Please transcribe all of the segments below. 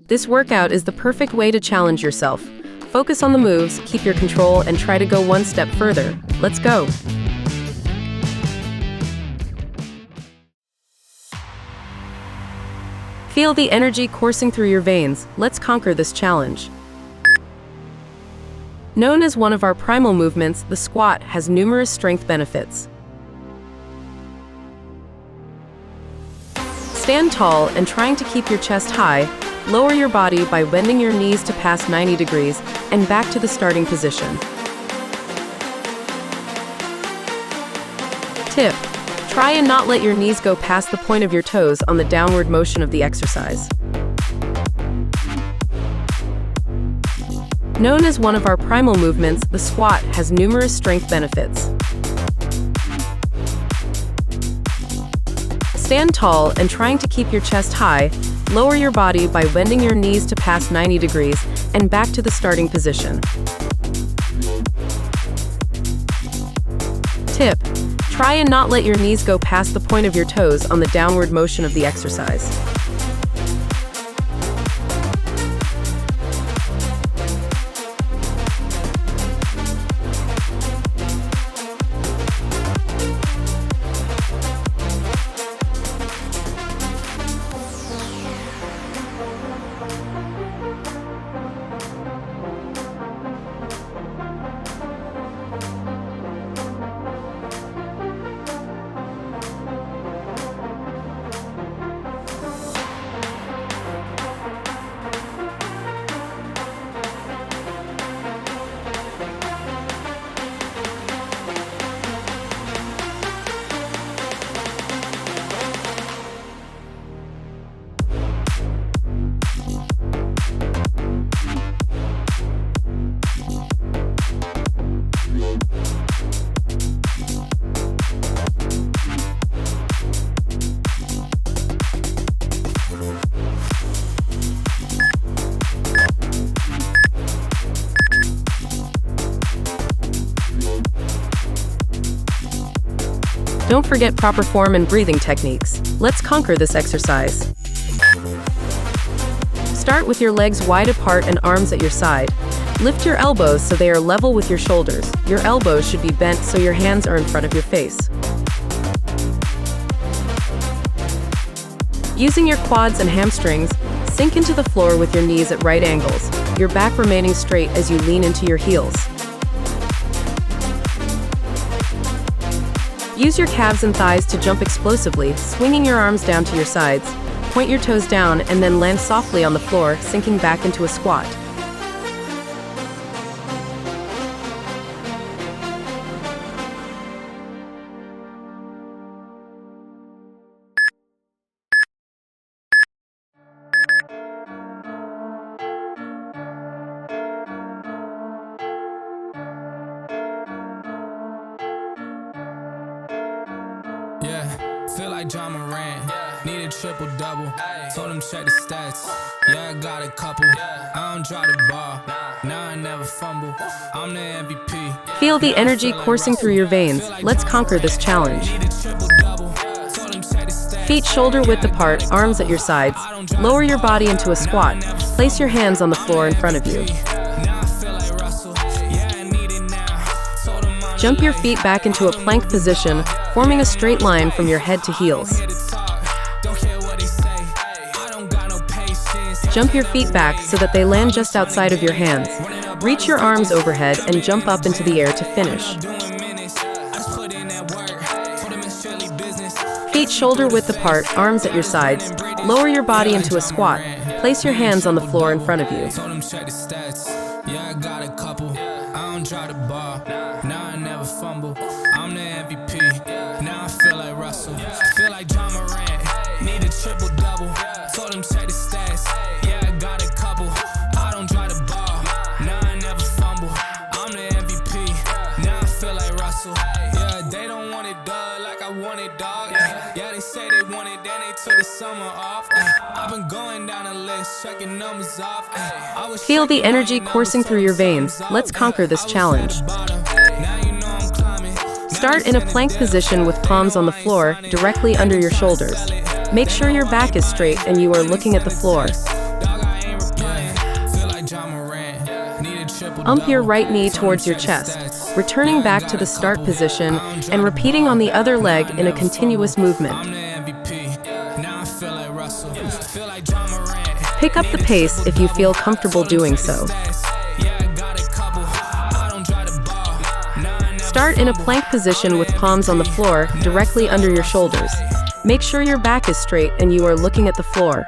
This workout is the perfect way to challenge yourself. Focus on the moves, keep your control, and try to go one step further. Let's go. Feel the energy coursing through your veins. Let's conquer this challenge. Known as one of our primal movements, the squat has numerous strength benefits. Stand tall and trying to keep your chest high. Lower your body by bending your knees to past 90 degrees and back to the starting position. Tip: try and not let your knees go past the point of your toes on the downward motion of the exercise. Known as one of our primal movements, the squat has numerous strength benefits. Stand tall and trying to keep your chest high. Lower your body by bending your knees to past 90 degrees and back to the starting position. Tip: try and not let your knees go past the point of your toes on the downward motion of the exercise. Don't forget proper form and breathing techniques. Let's conquer this exercise. Start with your legs wide apart and arms at your side. Lift your elbows so they are level with your shoulders. Your elbows should be bent so your hands are in front of your face. Using your quads and hamstrings, sink into the floor with your knees at right angles, your back remaining straight as you lean into your heels. Use your calves and thighs to jump explosively, swinging your arms down to your sides. Point your toes down and then land softly on the floor, sinking back into a squat. Feel like John Moran, need a triple-double. Told him check the stats, yeah, I got a couple. I don't drop the ball, now I never fumble. I'm the MVP. Feel the energy coursing through your veins. Let's conquer this challenge. Feet shoulder-width apart, arms at your sides. Lower your body into a squat. Place your hands on the floor in front of you. Jump your feet back into a plank position, forming a straight line from your head to heels. Jump your feet back so that they land just outside of your hands. Reach your arms overhead and jump up into the air to finish. Feet shoulder-width apart, arms at your sides. Lower your body into a squat. Place your hands on the floor in front of you. Yeah, I got a couple. I don't drop the ball. Now I never fumble. I'm the MVP. Now I feel like Russell. Feel like John Moran. Need a triple-double. Told him check the stats. Yeah, I got a couple. I don't drop the ball. Now I never fumble. I'm the MVP. Now I feel like Russell. Yeah, they don't want it done like I want it, dog. Yeah, they say they want it, then they took the summer off. I've been going down the list, checking numbers off. Feel the energy coursing through your veins. Let's conquer this challenge. Start in a plank position with palms on the floor, directly under your shoulders. Make sure your back is straight and you are looking at the floor. Ump your right knee towards your chest, returning back to the start position and repeating on the other leg in a continuous movement. Pick up the pace if you feel comfortable doing so. Start in a plank position with palms on the floor, directly under your shoulders. Make sure your back is straight and you are looking at the floor.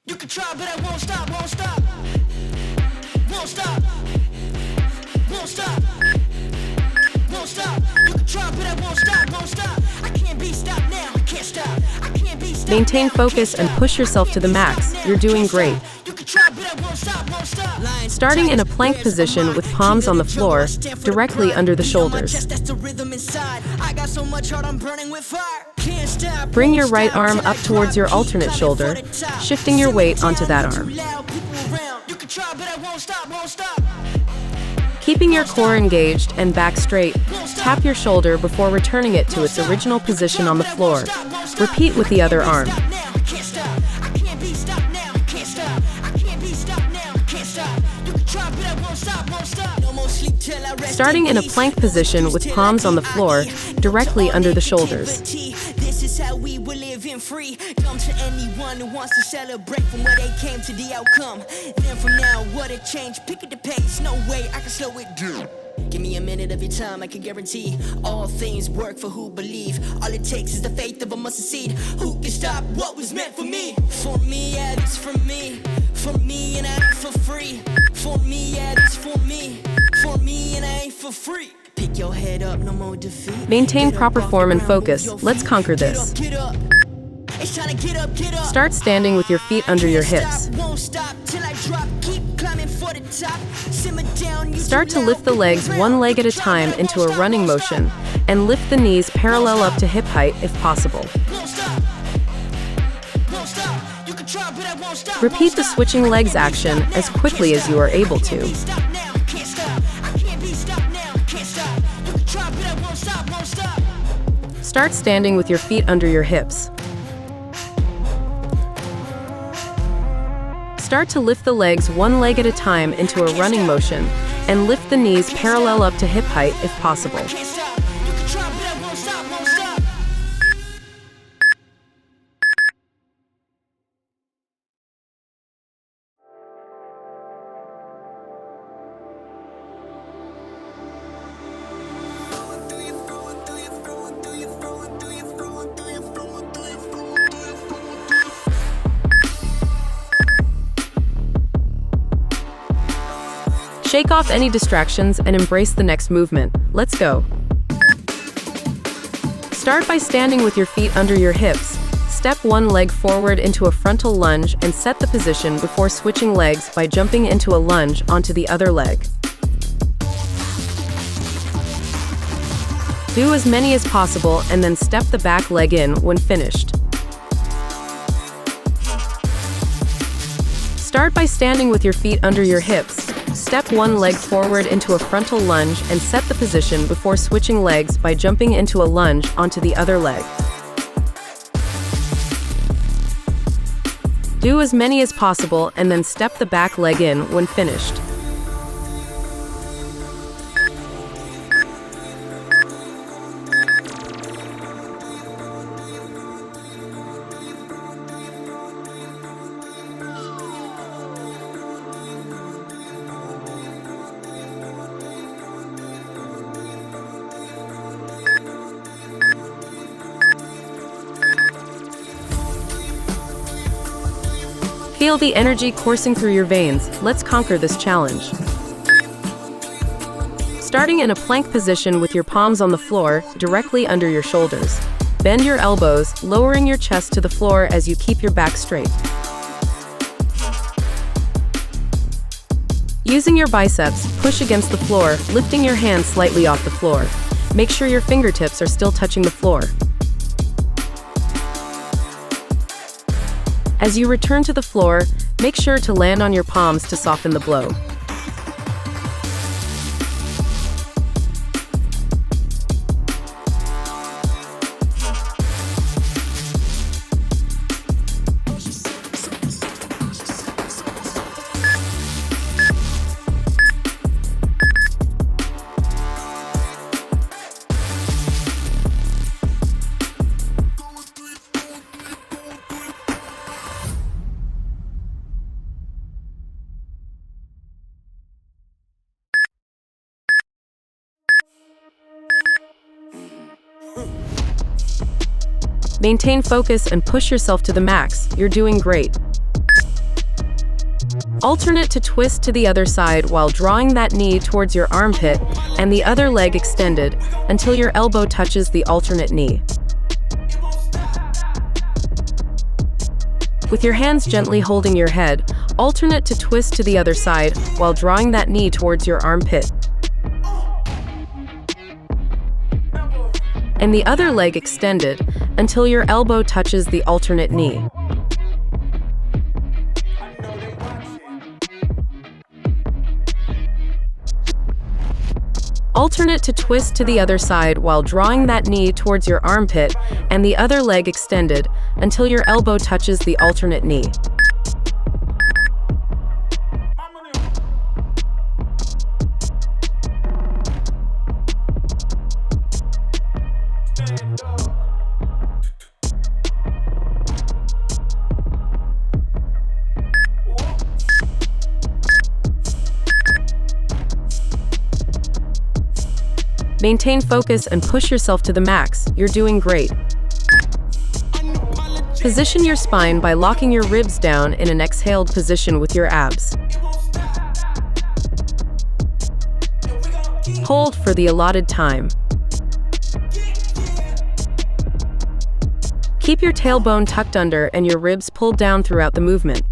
You can try, but I won't stop, won't stop. Won't stop. Won't stop. Won't stop. You can try, but I won't stop, won't stop. I can't be stopped now, I can't stop. I can't be stopped. Maintain focus and push yourself to the max. You're doing great. You can try, but I won't stop, won't stop. Starting in a plank position with palms on the floor, directly under the shoulders. That's the rhythm inside. I got so much heart, I'm burning with fire. Can't stop. Bring your right arm up towards your alternate shoulder, shifting your weight onto that arm. You can try, but I won't stop, won't stop. Keeping your core engaged and back straight, tap your shoulder before returning it to its original position on the floor. Repeat with the other arm. Starting in a plank position with palms on the floor, directly under the shoulders. This is how we will live in freedom to anyone who wants to celebrate from where they came to the outcome. Then from now, what a change. Pick at the pace, no way I can slow it down. Give me a minute of your time, I can guarantee all things work for who believe. All it takes is the faith of a mustard seed. Who can stop what was meant for me? For me, yeah, this for me. For me, and I ain't for free. For me, yeah, this for me. For me, and I ain't for free. Pick your head up, no more defeat. Maintain proper form and focus. Let's conquer this. Get up. It's time to get up, get up. Start standing with your feet under your hips. Won't stop till I drop. Keep climbing for the top. Simmer down. Start to lift the legs one leg at a time into a running motion, and lift the knees parallel up to hip height if possible. Won't stop. Won't stop. You can try, but I won't stop. Repeat the switching legs action as quickly as you are able to. Stop now, can't stop. I can't be stopped now, can't stop. You can try, but I won't stop, won't stop. Start standing with your feet under your hips. Start to lift the legs one leg at a time into a running motion, and lift the knees parallel up to hip height if possible. Can't stop. You can try, but I won't stop, won't stop. Shake off any distractions and embrace the next movement. Let's go. Start by standing with your feet under your hips. Step one leg forward into a frontal lunge and set the position before switching legs by jumping into a lunge onto the other leg. Do as many as possible and then step the back leg in when finished. Start by standing with your feet under your hips. Step one leg forward into a frontal lunge and set the position before switching legs by jumping into a lunge onto the other leg. Do as many as possible and then step the back leg in when finished. Feel the energy coursing through your veins. Let's conquer this challenge. Starting in a plank position with your palms on the floor, directly under your shoulders. Bend your elbows, lowering your chest to the floor as you keep your back straight. Using your biceps, push against the floor, lifting your hands slightly off the floor. Make sure your fingertips are still touching the floor. As you return to the floor, make sure to land on your palms to soften the blow. Maintain focus and push yourself to the max. You're doing great. Alternate to twist to the other side while drawing that knee towards your armpit and the other leg extended until your elbow touches the alternate knee. With your hands gently holding your head, alternate to twist to the other side while drawing that knee towards your armpit and the other leg extended until your elbow touches the alternate knee. Alternate to twist to the other side while drawing that knee towards your armpit and the other leg extended until your elbow touches the alternate knee. Maintain focus and push yourself to the max. You're doing great. Position your spine by locking your ribs down in an exhaled position with your abs. Hold for the allotted time. Keep your tailbone tucked under and your ribs pulled down throughout the movement.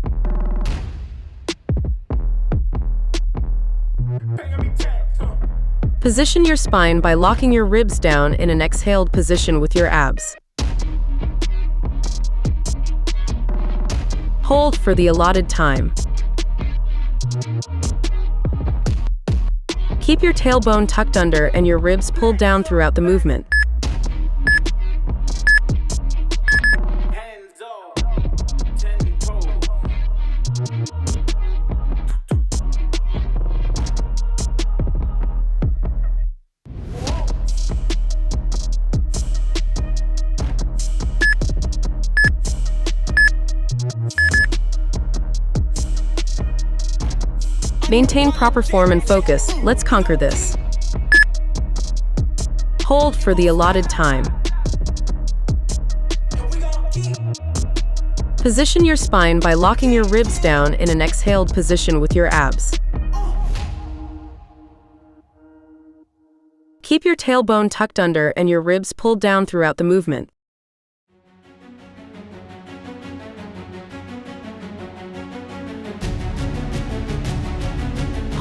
Position your spine by locking your ribs down in an exhaled position with your abs. Hold for the allotted time. Keep your tailbone tucked under and your ribs pulled down throughout the movement. Maintain proper form and focus. Let's conquer this. Hold for the allotted time. Position your spine by locking your ribs down in an exhaled position with your abs. Keep your tailbone tucked under and your ribs pulled down throughout the movement.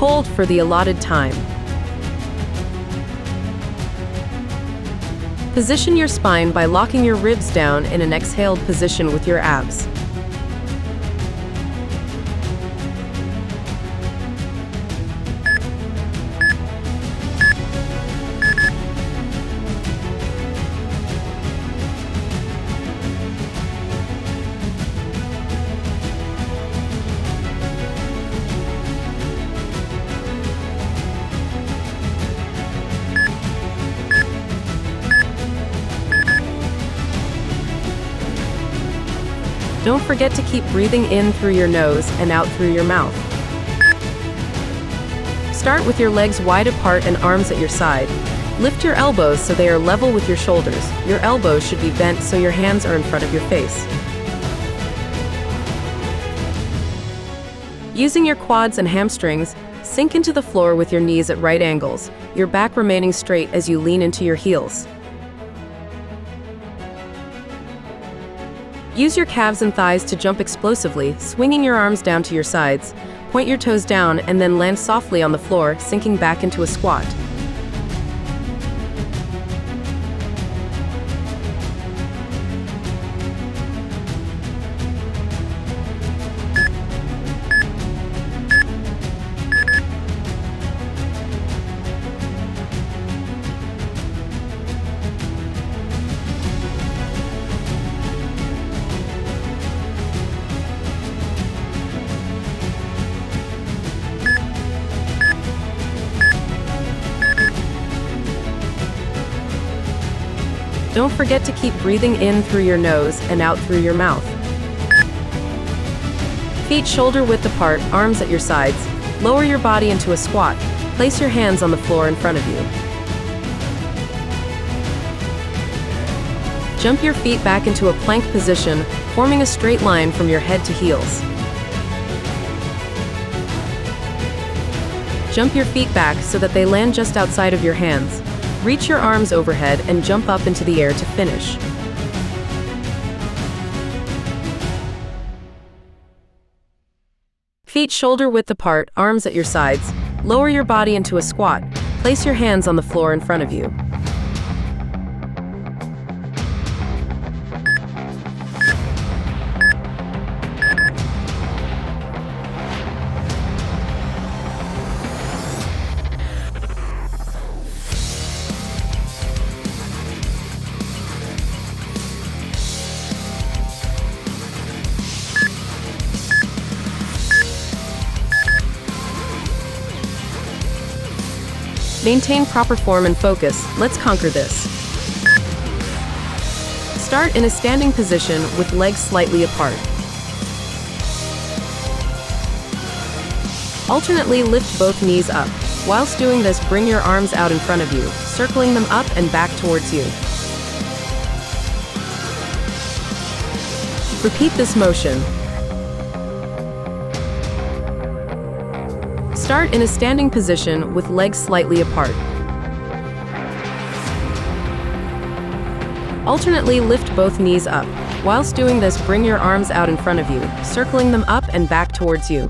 Hold for the allotted time. Position your spine by locking your ribs down in an exhaled position with your abs. Don't forget to keep breathing in through your nose and out through your mouth. Start with your legs wide apart and arms at your side. Lift your elbows so they are level with your shoulders. Your elbows should be bent so your hands are in front of your face. Using your quads and hamstrings, sink into the floor with your knees at right angles, your back remaining straight as you lean into your heels. Use your calves and thighs to jump explosively, swinging your arms down to your sides. Point your toes down and then land softly on the floor, sinking back into a squat. Don't forget to keep breathing in through your nose and out through your mouth. Feet shoulder width apart, arms at your sides. Lower your body into a squat. Place your hands on the floor in front of you. Jump your feet back into a plank position, forming a straight line from your head to heels. Jump your feet back so that they land just outside of your hands. Reach your arms overhead and jump up into the air to finish. Feet shoulder width apart, arms at your sides. Lower your body into a squat. Place your hands on the floor in front of you. Maintain proper form and focus. Let's conquer this. Start in a standing position with legs slightly apart. Alternately lift both knees up. Whilst doing this, bring your arms out in front of you, circling them up and back towards you. Repeat this motion. Start in a standing position with legs slightly apart. Alternately lift both knees up. Whilst doing this, bring your arms out in front of you, circling them up and back towards you.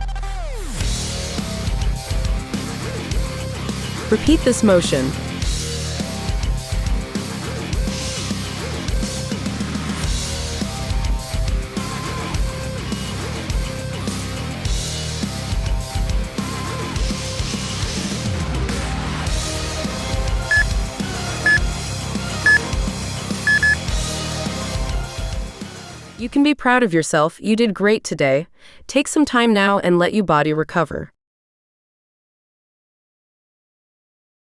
Repeat this motion. You can be proud of yourself. You did great today. Take some time now and let your body recover.